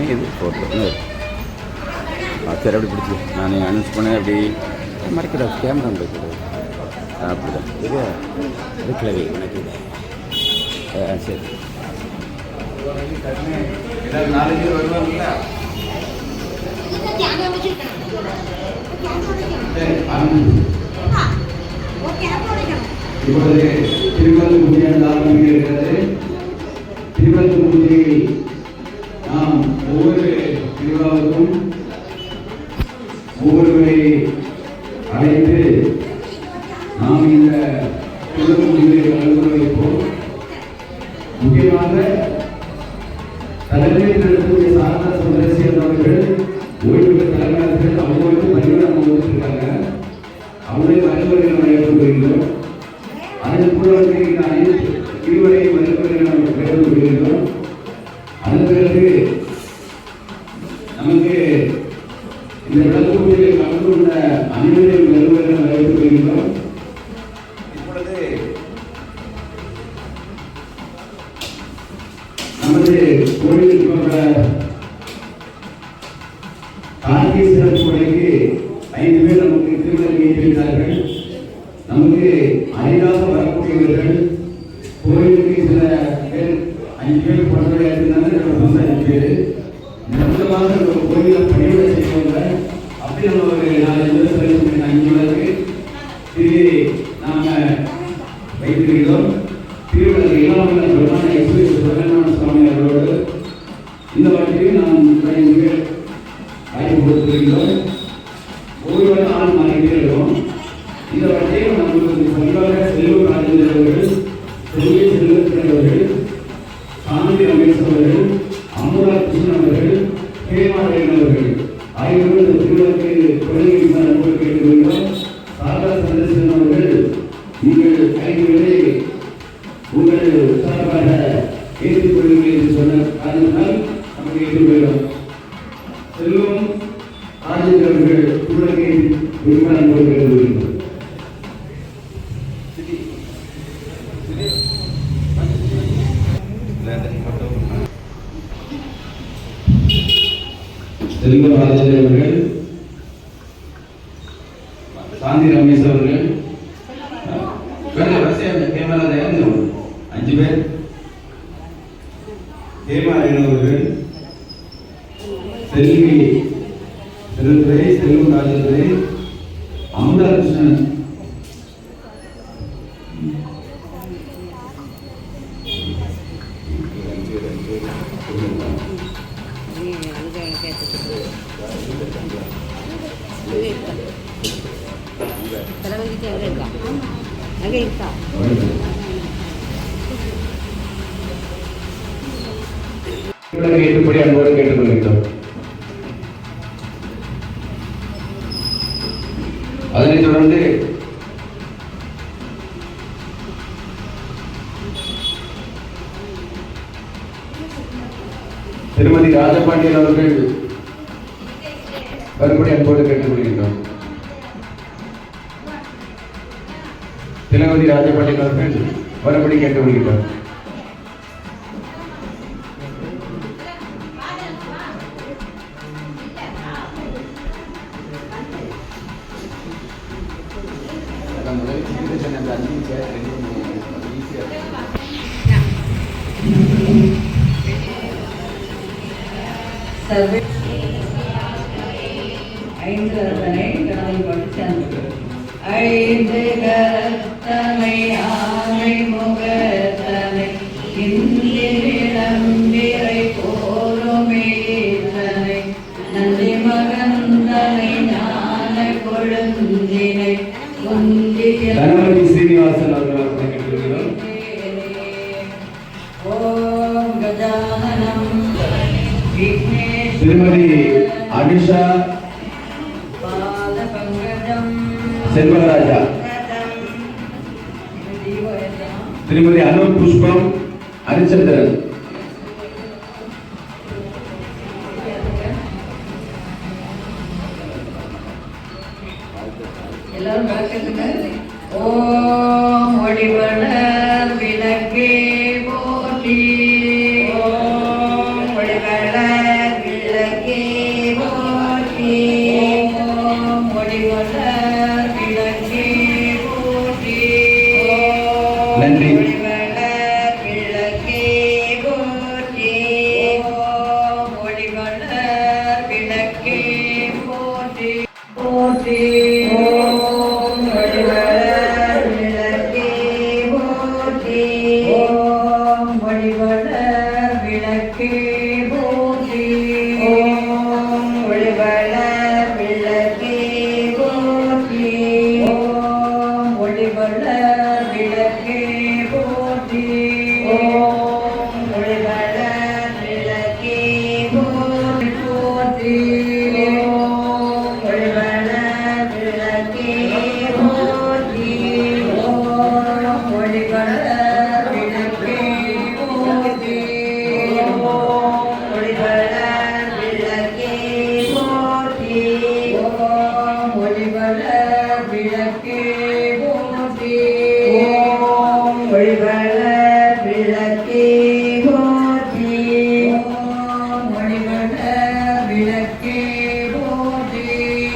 இது ஃபோட்டோ சரி அப்படி பிடிச்சி நான் அனௌன்ஸ் பண்ணேன் அப்படி மறைக்கிற கேமரா இருக்கிறது அப்படிதான் இது கிளவி எனக்கு சரி நாலஞ்சு வருவாங்களா இப்பொழுது திருவள்ளுவர் இருக்கிறது. திருவள்ளுவர் நாம் ஒவ்வொரு திருவிழாவுக்கும் ஒவ்வொருவரை அழைத்து நாம் இந்த திருவள்ளுவர் அலுவலகம் முக்கியமாக தலைமை நடத்தக்கூடிய சாரதா சுந்தரசேகரன் அவர்கள் ஓய்வு பெற்ற தலைமையாளர்கள் அவங்களுக்கு பணிவிடம் கொடுத்திருக்காங்க. அவங்களே வழிமுறைகள் வழங்கப்படுகிறோம். அதன் கூட அனைத்து இருவரை வழிமுறைகள் நம்ம பெற்றுக்கொள்கிறோம். அதன் பிறகு நமக்கு இந்த விளக்குகளில் கலந்து கொண்ட அனைவரையும் வழிமுறைகள் வழங்கப்படுகிறோம். இப்பொழுது நமது கோயிலுக்கு போன்ற கார்த்திகை சிறப்பு கொடைக்கு 5 பேர் நமக்கு திருமணம் ஏற்றிருந்தார்கள். நமக்கு அரிதாக வரக்கூடியவர்கள் கோயிலுக்கு சில பேர் 5 பேர் கொண்டவரை இருந்தாங்க. 5 பேர் நிச்சயமாக ஒரு கோயிலை பணிவிட செய்வாங்க. அப்படி நம்ம ஒரு 4 பேர் 5 பேருக்கு திரு நாம வைத்திருக்கிறோம். திருவிழா இளவரச பிரதான சுப்பிரமணிய சுவாமி அவர்களோடு இந்த வாட்டில் நாம் 5 பேர் வாய்ப்பு கொடுத்திருக்கிறோம். ஒருவர் ஆள் மாறிக்கிறோம். இந்த வாட்டில் நமக்கு பொதுவாக செல்வ ராஜேந்திரன் அவர்கள், செல்வி செல்வத்திரன் அவர்கள், சாந்தி ரமேஷ் அவர்கள், அமுதா கிருஷ்ணன் அவர்கள், கேமாரன் அவர்கள் ஆகியோர் இந்த திருவிழாவுக்கு தொடங்கி அனுப்ப கேட்டுக்கொள்கிறோம். சாரதா சந்திரசேகரன் அவர்கள் நீங்கள் 5 பேரை உங்கள் சார்பாக ஏற்றுக்கொள்ளுங்கள் என்று சொன்ன காரணத்தால் நமக்கு ஏற்றுக்கொள்கிறோம். செல்வம் ராஜேந்திரன் அவர்கள் திருவிழாவை விரும்ப கேட்டுக்கொள்கிறோம். செல்வம் ராஜேந்திரன் அவர்கள், சாந்தி ரமேஷ் அவர்கள், 5 பேர், ஹேமாரன் அவர்கள், செல்வி செல்வத்துறை, செல்வம் ராஜேந்திரன், அமுதா கிருஷ்ணன், ஏற்றுப்படி அன்போடு கேட்டுக்கொள்கிறோம். அதனைத் தொடர்ந்து திருமதி ராஜபாண்டியன் அவர்கள் மறுபடி அன்போடு கேட்டுக்கொள்கிறோம். திலகவதி ராஜபாண்டியன் அவர்கள் மறுபடி கேட்டுக்கொள்கிறோம். ஐந்து கரத்தனை கடவுள் பட்டு சேர்ந்து 5 கரத்தனை ஆமை முகத்தனை இந்திரை போருமேத்தனை நந்தி மகந்தனை ஞான கொழுந்தினை கணபதி ஸ்ரீனிவாசன் அவர்கள் கேட்டுக்கொள்கிறோம். ஓம் கஜானனம் திருமதி அனிஷா செல்வராஜா, திருமதி அனு புஷ்பம் ஹரிச்சந்திரன், எல்லாரும் பார்க்கறதுங்க. ஓம் ஒளிவள விளக்கே போற்றி, ஓம் ஒளிவள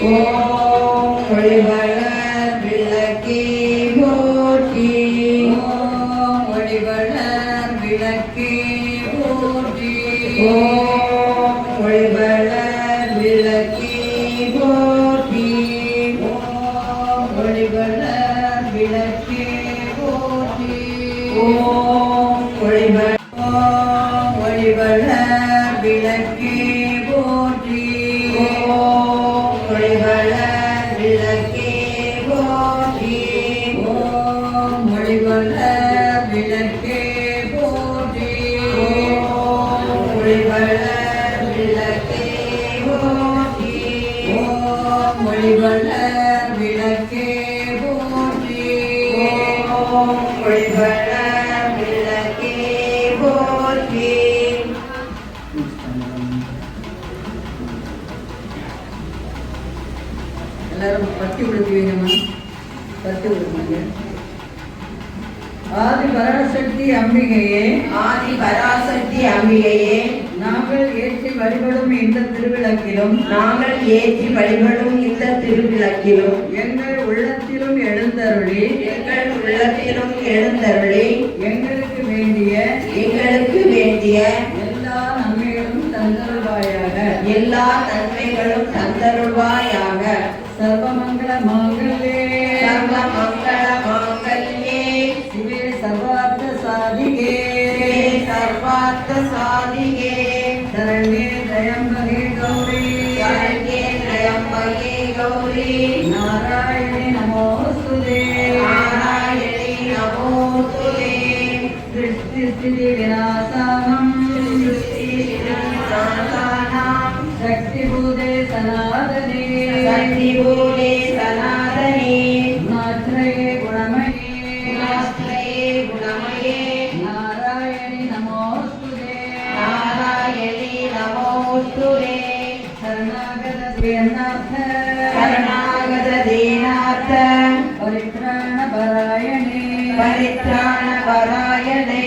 ஓம் ஒளிவளர் விளக்கே போற்றி. ஓம் ஒளிவளர் விளக்கே போற்றி. ஓம் ஒளிவளர் விளக்கே போற்றி. ஓம் ஒளிவளர் விளக்கே போற்றி. ஓம் ஒளிவளர் விளக்கே போற்றி. ஓம் ஒளிவளர் விளக்கே போற்றி. ஓம் ஒளிவளர் விளக்கே போற்றி. ஓம் ஒளிவளர் விளக்கே போற்றி. ஓம் ஒளிவளர் விளக்கே போற்றி. ஓம் ஒளிவளர் விளக்கே போற்றி. எல்லாரும் பட்டி விடுவீங்கம்மா, பட்டி விடுவாங்க. ஆதி பராசக்தி அம்பிகையே, ஆதி பராசக்தி அம்பிகையே, நாங்கள் ஏற்றி வழிபடும் இந்த திருவிளக்கிலும் நாங்கள் ஏற்றி வழிபடும் இந்த திருவிளக்கிலும் எங்கள் உள்ளத்திலும் எழுந்தருளி எங்கள் உள்ளத்திலும் எழுந்தருளி எங்களுக்கு வேண்டிய எங்களுக்கு வேண்டிய எல்லா நன்மைகளும் தந்தருள்வாயாக. எல்லா நன்மைகளும் தந்தருள்வாயாக. சர்வமங்கள மாங்கல்யே சர்வ மங்கள மாங்கல்யே சிவே சர்வார்த்த சாதிகே சர்வார்த்த சாதிகே சரண்யே திரயம்பகே கௌரி சரண்யே திரயம்பகே கௌரி நாராயணி நமோஸ்துதே. நாராயணி நமோஸ்துதே. சிருஷ்டி ஸ்திதி விநாசானம் நாசானாம் சக்திபூதே சனாதனே சக்திபூலே சனாதனே நாத்ரயே குணமயே நாஸ்த்ரயே குணமயே நாராயணி நமோஸ்துதே. நாராயணி நமோஸ்துதே. சரணாகத தேனார்த்த சரணாகத தீனார்த்த பரித்ராண பராயணே பரித்ராண பராயணே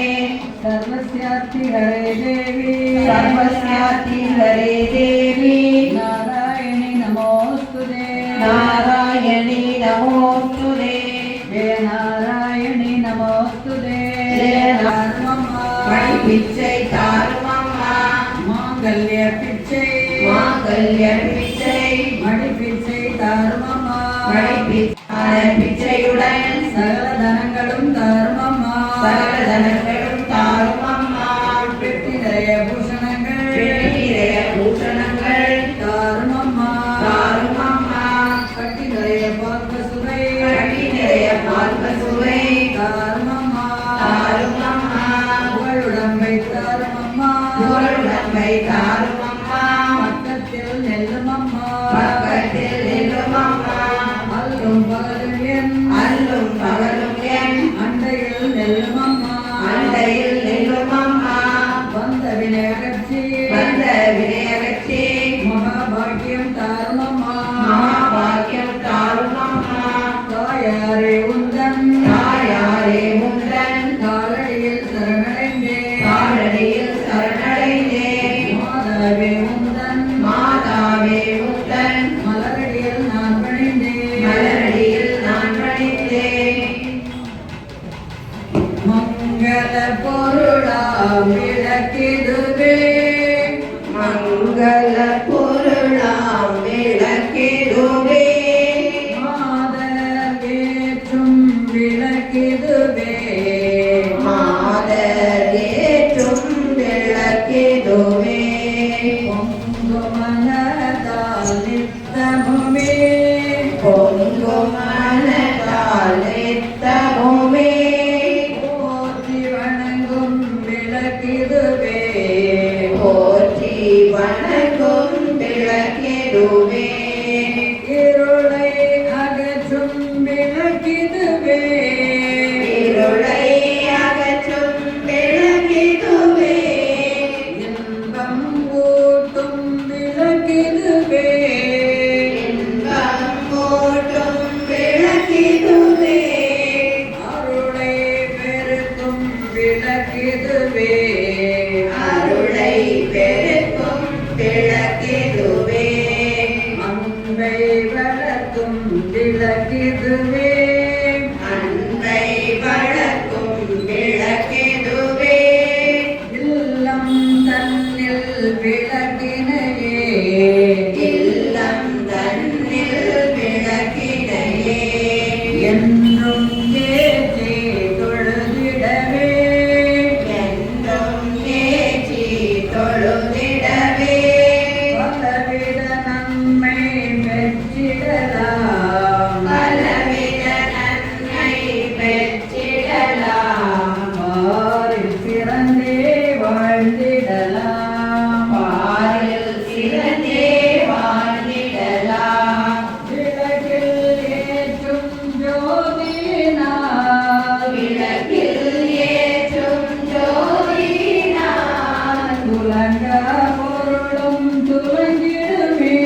சர்வஸ்யார்த்தி ஹரே தேவி சர்வஸ்யார்த்தி ஹரே தேவி நாராயணி நமோஸ்துதே. நாராயணி நமோஸ்துதே. ஜெய நாராயணி நமோஸ்துதே. ஜெய தர்மம்மா மணி பிச்சை தாருமம்மா மாங்கல்ய பிச்சை மாங்கல்ய பிச்சை மணி பிச்சை தாருமம்மா மணி பிச்சையுடன் சகல தனங்களும் தாருமம்மா சகல தனங்களும் தாருமம்மா பெட்டி நிறைய பூஷணங்கள் நிறைய பூஷணங்கள் தாருமம்மா தாருமம்மா கட்டி நிறைய பார்க்க சுவை கட்டி நிறைய பார்க்க சுவை தாருமம்மா தாருமம்மா புகழுடம்பை தாருமம்மா புகழுடம்பை தாருமம்மா பக்கத்தில் நெல்லுமம்மா பக்கத்தில் நெல்லுமம்மா அல்லும் பகலும் என் அல்லும் பகலும் என் அண்டையில் நெல்லுமம்மா அண்டையில் நெல்லுமம்மா வந்த வினையகற்றி வந்த வினையகற்றி மகாபாக்கியம் தாருமம்மா மகாபாக்கியம் தாருமம்மா தாயாரே உந்தன் தாயாரே முந்தன் காலடியில் சரணடைந்தே காலடியில் சரணடைந்தே மாதாவே உந்தன் மாதாவே முந்தன் மலரடியில் நான் பணிந்தே மலரடியில் நான் பணிந்தேன் மங்கள பொருளாம் விளக்கிதுவே மங்கள பொருளாம் விளக்கிடுவே மாதர் ஏற்றும் விளக்கிதுவே மாதர் ஏற்றும் விளக்கிடுவே பொங்கு மனதால் நித்தமுமே பொங்கு மனதால் நித்தமுமே போற்றி வணங்கும் விளக்கிதுவே போற்றி வணங்கும் விளக்கிடுவே இருளை அகற்றும் விளக்கிதுவே இருளை அகற்றும் விளக்கிடுவே இன்பம் கூட்டும் விளக்கிதுவே இன்பம் போற்றும் விளக்கிடுவே அருளை பெருக்கும் விளக்கிதுவே அருளை பெருக்கும் விளக்கிடுவே விளக்கெதுவே அன்பை வளர்க்கும் விளக்கெதுவே இல்லம் தன்னில் விளக்கினையே இல்லம் தன்னில் விளக்கினையே என்றும் ஏற்றி தொழுதிடவே என்றும் ஏற்றி தொழுதிடவே பலவித நன்மை பெற்றிடலாம் பலவித நன்மை பெற்றிடலாம் பாரில் சிறந்தே வாழ்ந்திடலாம் பாரில் சிறந்தே வாழ்ந்திடலாம் விளக்கில் ஏற்றும் ஜோதியினால் விளக்கில் ஏற்றும் ஜோதியினால் துலங்க பொருளும் துலங்கிடுமே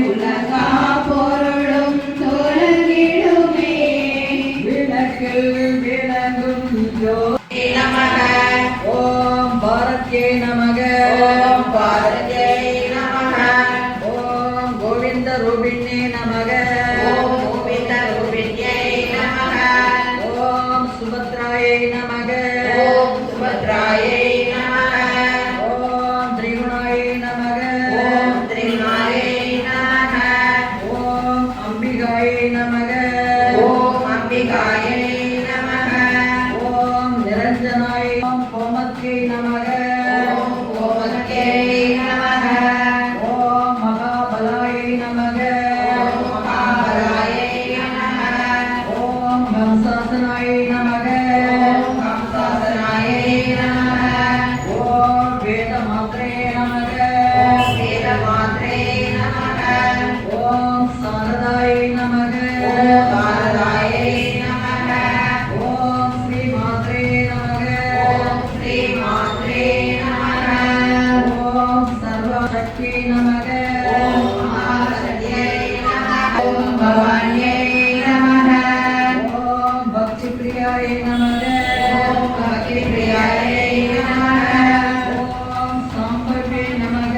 உலகா பொருளும் துலங்கிடுமே விளக்கில் விளங்கும் ஜோதி நமக ஓம் பாரத்யே நமக ஓம் பாரதியை நமக ஓம் கோவிந்த ரூபிணே நமக ஓம் கோவிந்த ரூபிண்யை நமக ஓம் சுபத்ராயை நமக ஓம் சுபத்ராயை நமக ஓம் திரிகுணாயை நமக ஓம் திரிமாயை நமக ஓம் அம்பிகாயை நமக ஓம் அம்பிகாயை நமக ஓம் நிரஞ்சனாயை ஓம் கோமத்யை நமக ஓம் கோமத்யை நமக ஓம் மகாபலாயை நமக ஓம் மகாபலாயை நமக ஓம் ஹம்சாசனாயை நமக ஓம் கம்சாசனாயை நமக ஓம் வேதமாத்ரே நமக ஓம் வேதமாத்ரே நமக ஓம் சாரதாயை நமக ஓம் பாரதாயை நமக ஓம் ஸ்ரீ மாத்ரே நமக ஓம் ஸ்ரீ மாத்ரே நமக ஓம் சர்வசக்தி நமக ஓம் மகாசக்தியை நமக ஓம் பவானியை நமக ஓம் பக்தி பிரியாயை நமக ஓம் பக்தி பிரியாயை நமக ஓம் சாம்பவே நமக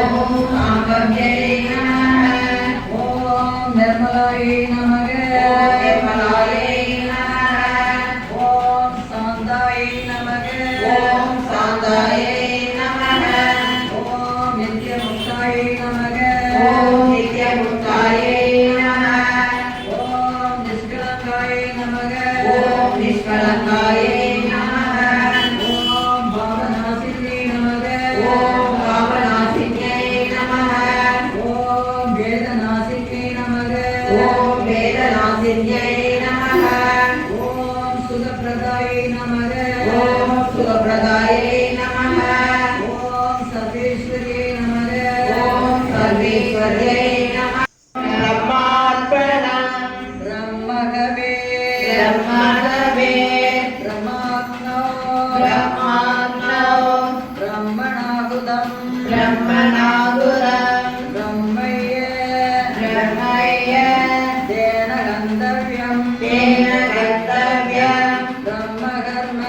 ஓம் சாம்பவ்யை நமக ஓம் நிர்மலாயை நமக ஓம் நிர்மலாயை நமக ஓம் சாந்தாயை நமக ஓம் சாந்தாயை நமக ஓம் நித்யமுக்தாயை நமக ஓம் நித்யமுக்தாயை நமக ஓம் நிஷ்கலங்காயை நமக ஓம் நிஷ்கலங்காயை நமக ஓம் பாவநாசின்யை நமக ஓம் பாவநாசின்யை நமக ஓம் வேதநாசின்யை நமக ஓம் வேதநாசின்யை நமக ஓம் சுகப்பிரதாயை நமக ஓம் சுகப்பிரதாயை நமக ஓம் சர்வேஸ்வரியை நமக ஓம் சர்வேஸ்வரியை நமக பிரம்மார்ப்பணம் பிரம்மகவே பிரம்மணவே பிரம்மாக்னோ பிரம்மாக்னோ பிரம்மணாகுதம் பிரம்மணாகுரம் பிரம்மய்ய பிரம்மய்ய தேன கந்தவ்யம் தேன கர்த்தவ்யம் பிரம்மகர்ம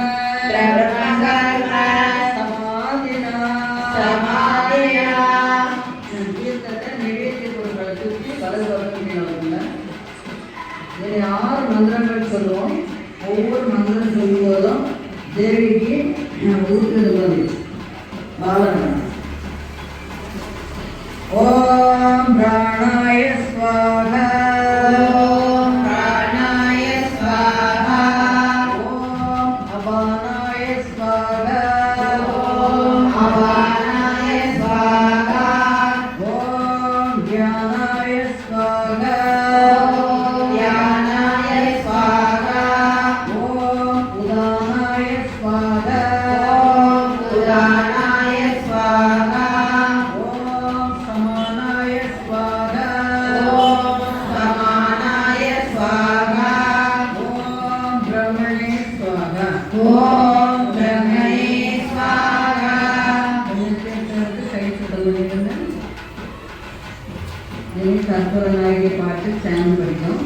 பிரம்மகர்ம சமாதினா சமாதினா தீர்த்தத்தை நிவேதி பொருட்களை சுற்றி கலந்து இதில் 6 மந்திரங்கள் சொல்லுவோம். ஒவ்வொரு மந்திரம் சொல்லும்போதும் தேவிக்கு ஊற்றுவது பாலனம். ஓம் பிராணாய ஸ்வாஹா ஓம் பிராணாய ஸ்வாஹா ஓம் அபானாய ஸ்வாஹா ஓம் அபானாய ஸ்வாஹா ஓம் தியானாய ஸ்வாஹா ஓம் தியானாய ஸ்வாஹா ஓம் உதானாய ஸ்வாஹா ஓம் உதானாய ஸ்வாஹா ஓம் சமானாய ஸ்வாஹா ஓம் சமானாய ஸ்வாஹா ஓம் பிரம்மணே ஸ்வாஹா ஓம் பிரம்மணே ஸ்வாஹா கை சுடல் இனி கற்பூரநாயகி பாட்டு சேனல் படிக்கும்.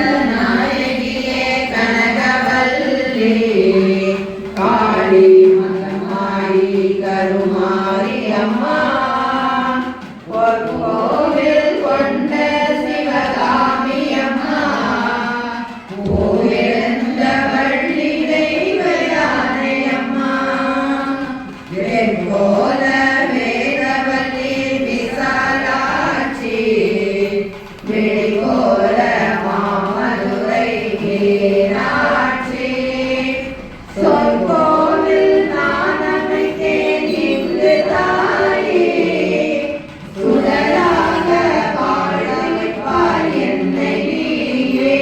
கற்பூரநாயகியே கனகவல்லி காளி மகமாயி கருமாரி அம்மா சொற்கோவில் நான் அமைத்தேன் இங்கு தாயே சுடராக வாழ வைப்பாய் என்னை நீயே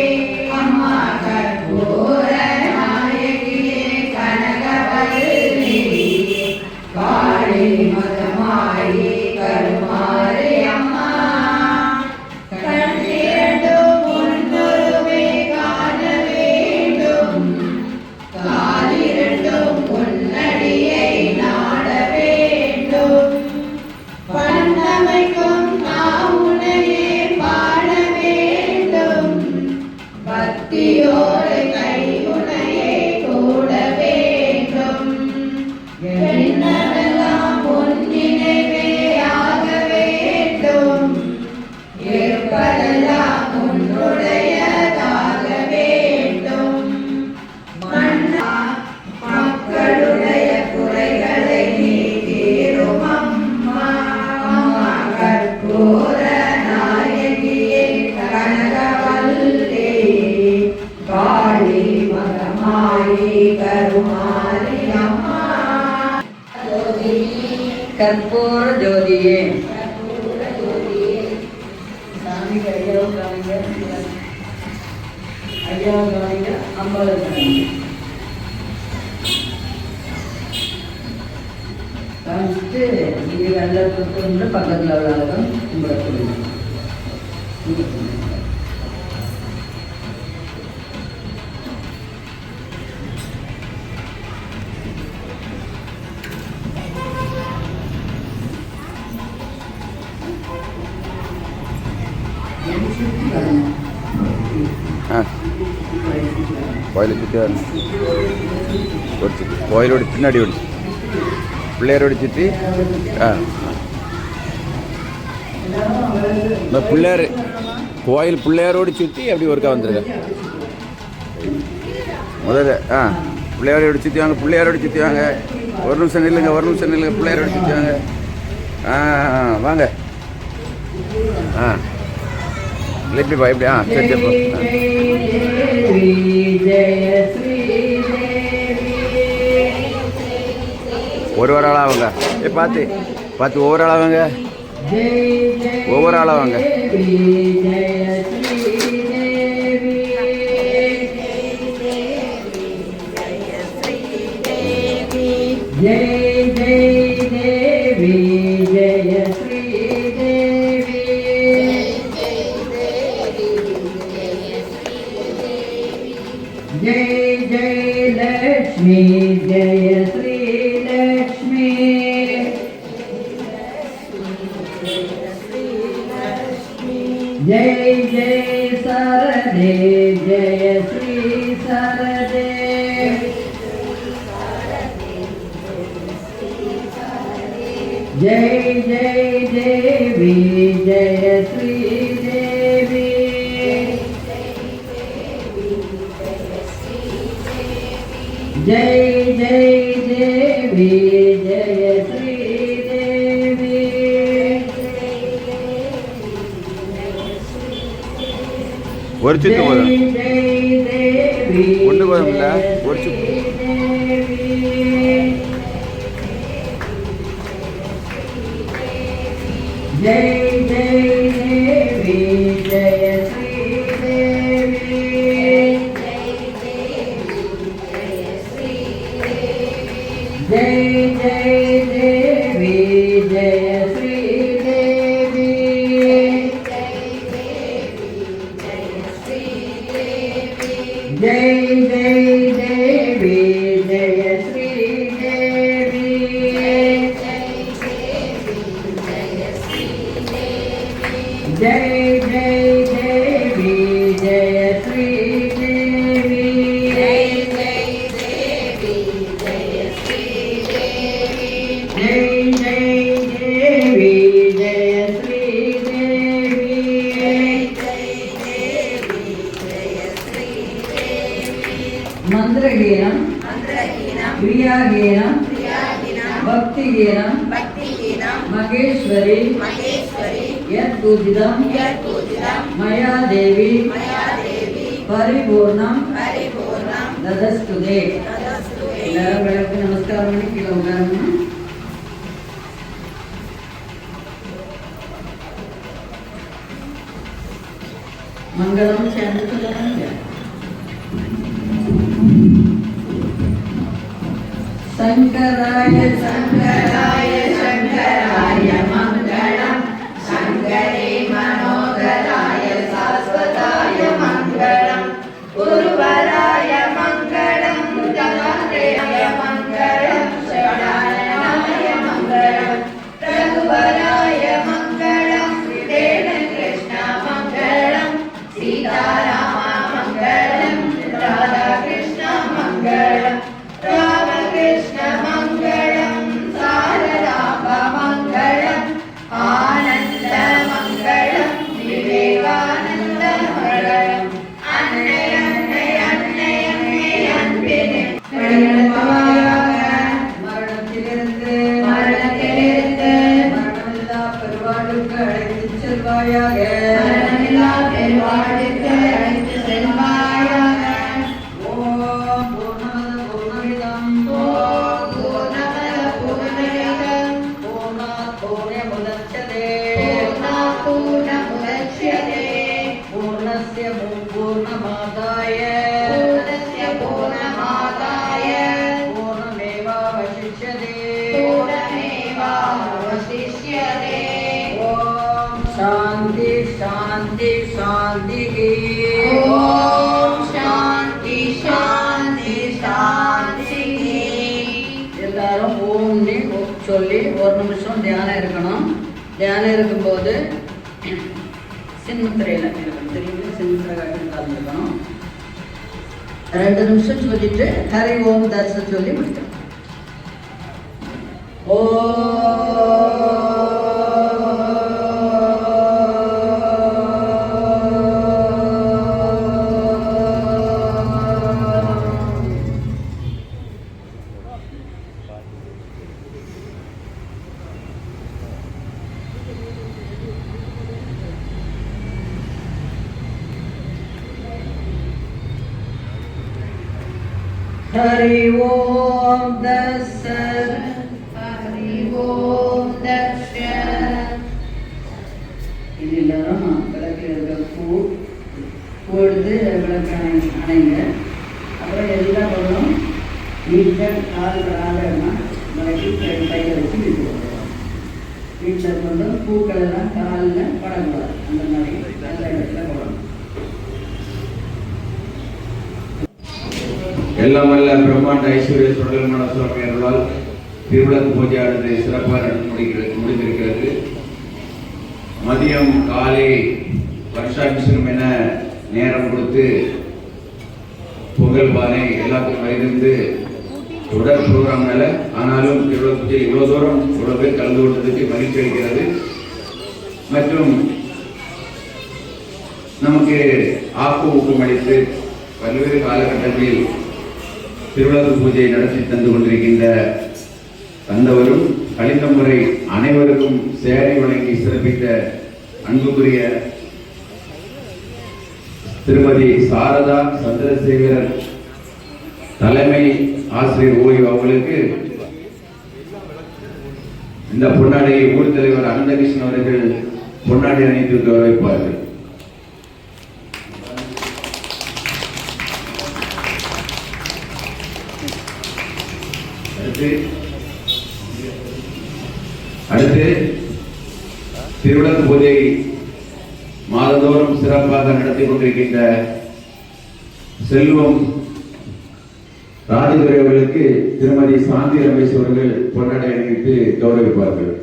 அம்மா கற்பூர நாயகியே கனகவல்லி காளி மதமாயி கருமாரி அம்மா கண்ணிரண்டும் முன்னொருமே காண வேண்டும் காலிரண்டும் பொன்னடியை நாட வேண்டும் பண்ணமைக்கும் நாவுனையே பாட வேண்டும் பக்தியோடு கையுனையை கூட வேண்டும் என்னவெல்லாம் பொன்னினைவே ஆக வேண்டும் ஏற்பதெல்லாம் உன்னுடையதாக வேண்டும் மன்னா மக்களுடைய குறைகளை நீ தீரும் அம்மா அம்மா கற்பூர நாயகியே கனகவல்லி காளி மகமாயி கருமாரி அம்மா கற்பூர ஜோதியே சாமி ஐயா கவனிங்க அம்பாள் காமிச்சிட்டு நீங்கள் வெள்ளை கொடுத்து பக்கத்தில் உள்ள அளவும் உங்களை கொடுங்க ஆ கோயிலை சுற்றி ஒடிச்சு கோயிலோட பின்னாடி ஒடிச்சு பிள்ளையாரோட சுற்றி ஆ இந்த பிள்ளையார் கோயில் பிள்ளையாரோடு சுற்றி அப்படி ஒருக்கா வந்துருங்க முதல்ல ஆ பிள்ளையாரோட சுற்றி வாங்க பிள்ளையாரோட சுற்றி வாங்க ஒரு நிமிஷம் நில்லுங்க பிள்ளையாரோட சுற்றி வாங்க வாங்க எப்படி எப்படி சரி ஒரு ஆளாக வாங்க பார்த்து ஒவ்வொரு ஆளாக வாங்க ஒவ்வொரு ஆளாக வாங்க जय जय लक्ष्मी जय श्री लक्ष्मी जय जय सरदे जय श्री सरदे जय जय देवी जय श्री देवी जय जय देवी जय श्री देवी ஒரு சுத்து போதும் जय देवी ஒன்று போதும்ல ஒரு சுத்து जय जय देवी जय श्री देवी जय जय देवी जय श्री देवी जय जय देवी जय श्री देवी जय जय देवी जय श्री देवी जय जय देवी जय श्री देवी मंत्रगीनं क्रियागीनं भक्तिगीनं महेश्वरी यत्पूजितं मया देवी परिपूर्णं ददस्तु ते 6 மணிக்கு கீழே உட்காரணும். மங்களம் சேர்ந்து சொல்லுறாங்க. சங்கராய சங்கராய சங்கராய மங்களம் சங்கரே மனோதராய சாஸ்வதாய மங்களம் குருவராய மங்களம் தனத்ரேய மங்களம் சரணாய மங்களம் ரகுவராய மங்களம் வேத கிருஷ்ண மங்களம் சீதாராம மங்களம் ராதா கிருஷ்ண மங்களம் ராமகிருஷ்ண மங்களம் சாரதாப மங்களம் ஆனந்த மங்களம் விவேகானந்த மங்களம் அன்னை அன்னை அன்னை அன்னை அன்பினே மரணத்திலிருந்து மரணமில்லா பெருவாழ்வுக்கு அழைத்துச் செல்வாயாக. மரணமில்லா பெருவாழ்வுக்கு அழைத்து செல்வாயாக. ஓம் பூர்ணமத பூர்ணமிதம் ஓம் பூர்ணமத பூர்ணமிதம் பூர்ணாத் பூர்ணமுதச்யதே பூர்ணாத் பூர்ணமுதச்யதே பூர்ணஸ்ய பூர்ணமாதாய பூர்ணஸ்ய பூர்ணமாதாய பூர்ணமேவாவசிஷ்யதே பூர்ணமேவாவசிஷ்யதே. ஓம் சாந்தி சாந்தி சாந்தி. ஓம் சாந்தி சாந்தி சாந்தி. எல்லாரும் ஓம்னு சொல்லி ஒரு நிமிஷம் தியானம் இருக்கணும். தியானம் இருக்கும்போது சின்முத்திரையில் இருக்கணும். தெரியுங்க, சின்முத்திரை காட்டி கலந்துக்கணும். 2 நிமிஷம் சொல்லிட்டு ஹரி ஓம் தர்ச சொல்லி முடிக்கணும். ஹரி ஓம் தர்ச ஹரி ஓம் தர்ஷ. இது எல்லாரும் விளக்கில் இருக்க பூ எடுத்து விளக்கு அணைங்க. அப்புறம் எல்லா பொருளும் நீட்டாக காலில் விளக்கி கையில் வச்சு வீட்டுக்கு வீட்டில் கொண்டு பூக்கள் எல்லாம் காலில் படக்கூடாது. அந்த மாதிரி நல்ல இடத்துல போடணும். எல்லாம் வல்ல பிரம்மாண்ட ஐஸ்வர்ய சுடல்மான சுவாமி அருளால் திருவிளக்கு பூஜையானது சிறப்பாக நடந்து முடிந்திருக்கிறது. மதியம் காலை வருஷாபிஷேகம் என நேரம் கொடுத்து பொங்கல் பானை எல்லாத்துக்கும் வைத்திருந்து தொடர் ப்ரோக்ராம் மேல. ஆனாலும் திருவிளக்கு பூஜை இவ்வளவு தூரம் இவ்வளவு பேர் கலந்து கொண்டதுக்கு மகிழ்ச்சி அளிக்கிறது. மற்றும் நமக்கு ஊக்கம் அளித்து பல்வேறு காலகட்டங்களில் திருவிளக்கு பூஜை நடத்தி தந்து கொண்டிருக்கின்ற தந்தவரும் கழிந்த முறை அனைவருக்கும் சேவை வழங்கி சிறப்பித்த அன்புக்குரிய திருமதி சாரதா சந்திரசேகரன் தலைமை ஆசிரியர் ஓய்வு அவர்களுக்கு இந்த பொன்னாடியை ஊர் தலைவர் அனந்தகிருஷ்ணன் அவர்கள் பொன்னாடி அணிவித்து கௌரவிப்பார்கள். அடுத்து திருவிளக்கு பூஜை மாதந்தோறும் சிறப்பாக நடத்தி கொண்டிருக்கின்ற செல்வம் ராஜதுரை அவர்களுக்கு திருமதி சாந்தி ரமேஷ் அவர்கள் பொன்னாடை அணிவித்து கௌரவிப்பார்கள்.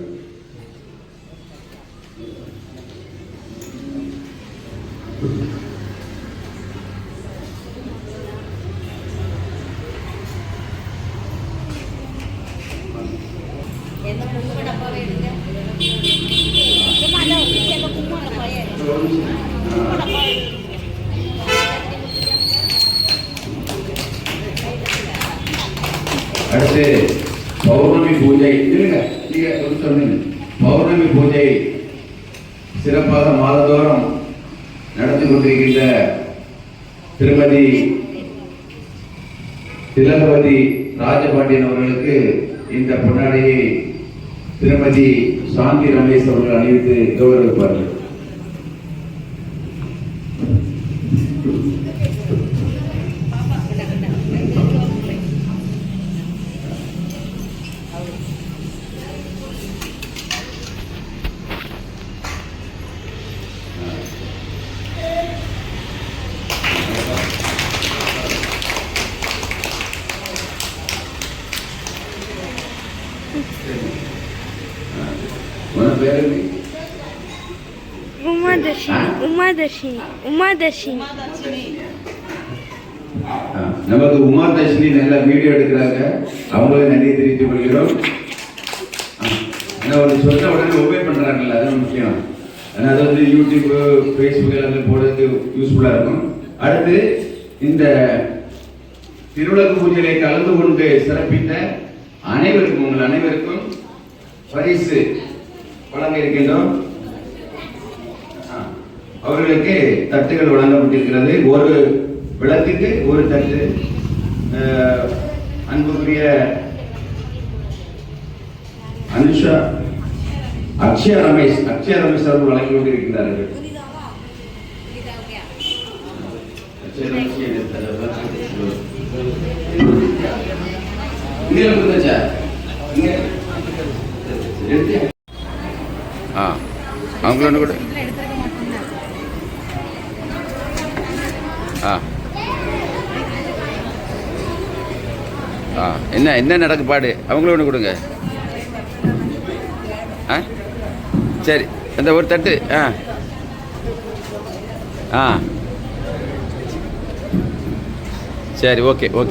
அடுத்து பௌர்ணமி பூஜை. பௌர்ணமி பூஜை சிறப்பாக மாதந்தோறும் நடத்தி கொண்டிருக்கின்ற திருமதி திலகவதி ராஜபாண்டியன் அவர்களுக்கு இந்த பொன்னாடியை திருமதி சாந்தி ரமேஷ் அவர்கள் அணிவித்து கௌரவிப்பார்கள். உமாதர்ஷினி நமக்கு உமாதர்ஷினி நல்லா வீடியோ எடுக்கிறாங்க, அவங்களுக்கு நன்றி தெரிவித்துக் கொள்கிறோம். ஒரு சொன்ன உடனே ஒபே பண்றாங்கல்ல, அது முக்கியம். அது வந்து யூடியூப், ஃபேஸ்புக் எல்லாமே போடுறதுக்கு யூஸ்ஃபுல்லா இருக்கும். அடுத்து இந்த திருவிளக்கு பூஜையை கலந்து கொண்டு சிறப்பித்த அனைவருக்கும், உங்கள் அனைவருக்கும் பரிசு வழங்க இருக்கின்றோம். அவர்களுக்கு தட்டுகள் வழங்கப்பட்டிருக்கிறது. ஒரு விளக்குக்கு ஒரு தட்டு. அன்புக்குரிய அனுஷா, அக்ஷயா ரமேஷ் அவர்கள் வழங்கி கொண்டிருக்கிறார்கள். அவங்களோட கூட என்ன என்ன நடக்கு பாடு, அவங்களும் ஒன்று கொடுங்க. சரி, அந்த ஒரு தட்டு. சரி, ஓகே ஓகே.